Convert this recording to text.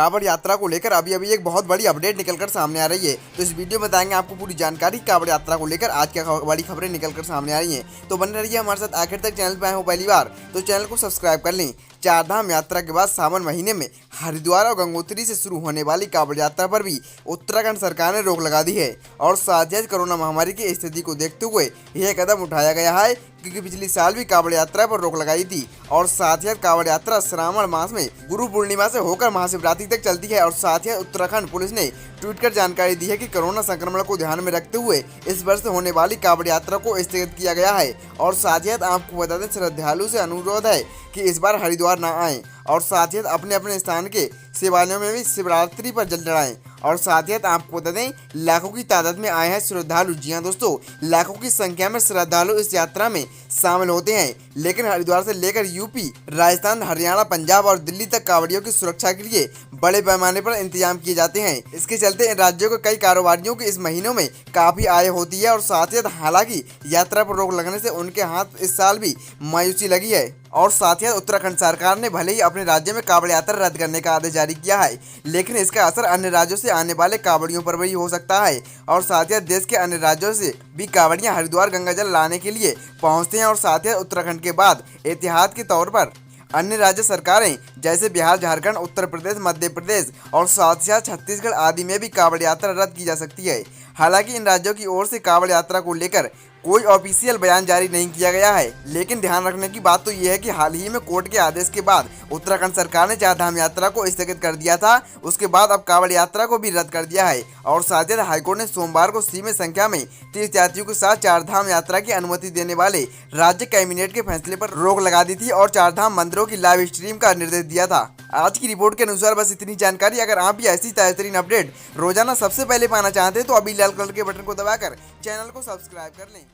कांवड़ यात्रा को लेकर अभी अभी एक बहुत बड़ी अपडेट निकलकर सामने आ रही है। तो इस वीडियो में बताएंगे आपको पूरी जानकारी कांवड़ यात्रा को लेकर आज क्या बड़ी खबरें निकलकर सामने आ रही हैं। तो बने रहिए हमारे साथ आखिर तक। चैनल पर आए हो पहली बार तो चैनल को सब्सक्राइब कर लें। चारधाम यात्रा के बाद सावन महीने में हरिद्वार और गंगोत्री से शुरू होने वाली कांवड़ यात्रा पर भी उत्तराखंड सरकार ने रोक लगा दी है और साथ ही कोरोना महामारी की स्थिति को देखते हुए यह कदम उठाया गया है, क्योंकि पिछले साल भी कांवड़ यात्रा पर रोक लगाई थी। और साथ ही कांवड़ यात्रा श्रावण मास में गुरु पूर्णिमा से होकर महाशिवरात्रि तक चलती है। और साथ ही उत्तराखंड पुलिस ने ट्वीट कर जानकारी दी है कि कोरोना संक्रमण को ध्यान में रखते हुए इस वर्ष होने वाली कांवड़ यात्रा को स्थगित किया गया है। और साथ ही आपको बता दें, श्रद्धालु से अनुरोध है कि इस बार हरिद्वार न आएं और साथ ही अपने अपने स्थान के शिवालयों में भी शिवरात्रि पर जल चढ़ाएं। और साथ ही आपको बता दें, लाखों की तादाद में आए हैं श्रद्धालु। जी हाँ दोस्तों, लाखों की संख्या में श्रद्धालु इस यात्रा में शामिल होते हैं। लेकिन हरिद्वार से लेकर यूपी, राजस्थान, हरियाणा, पंजाब और दिल्ली तक कांवड़ियों की सुरक्षा के लिए बड़े पैमाने पर इंतजाम किए जाते हैं। इसके चलते इन राज्यों के कई कारोबारियों की इस महीनों में काफी आय होती है। और साथ ही हालांकि यात्रा पर रोक लगने से उनके हाथ इस साल भी मायूसी लगी है। और साथ ही उत्तराखंड सरकार ने भले ही अपने राज्य में कांवड़ यात्रा रद्द करने का आदेश जारी किया है, लेकिन इसका असर अन्य राज्यों से आने वाले कांवड़ियों पर भी हो सकता है। और साथ ही देश के अन्य राज्यों से भी कांवड़ियां हरिद्वार गंगा जल लाने के लिए पहुंचते हैं। और साथ ही उत्तराखंड के बाद एहतियात के तौर पर अन्य राज्य सरकारें जैसे बिहार, झारखंड, उत्तर प्रदेश, मध्य प्रदेश और साथ ही छत्तीसगढ़ आदि में भी कांवड़ यात्रा रद्द की जा सकती है। हालांकि इन राज्यों की ओर से कांवड़ यात्रा को लेकर कोई ऑफिशियल बयान जारी नहीं किया गया है, लेकिन ध्यान रखने की बात तो यह है कि हाल ही में कोर्ट के आदेश के बाद उत्तराखंड सरकार ने चारधाम यात्रा को स्थगित कर दिया था। उसके बाद अब कांवड़ यात्रा को भी रद्द कर दिया है। और साथ ही हाईकोर्ट ने सोमवार को सीमित संख्या में तीर्थयात्रियों के साथ चारधाम यात्रा की अनुमति देने वाले राज्य कैबिनेट के फैसले पर रोक लगा दी थी और चारधाम मंदिरों की लाइव स्ट्रीम का निर्देश दिया था। आज की रिपोर्ट के अनुसार बस इतनी जानकारी। अगर आप भी ऐसी ताज़ा अपडेट रोजाना सबसे पहले पाना चाहते हैं तो अभी लाल कलर के बटन को दबाकर चैनल को सब्सक्राइब कर लें।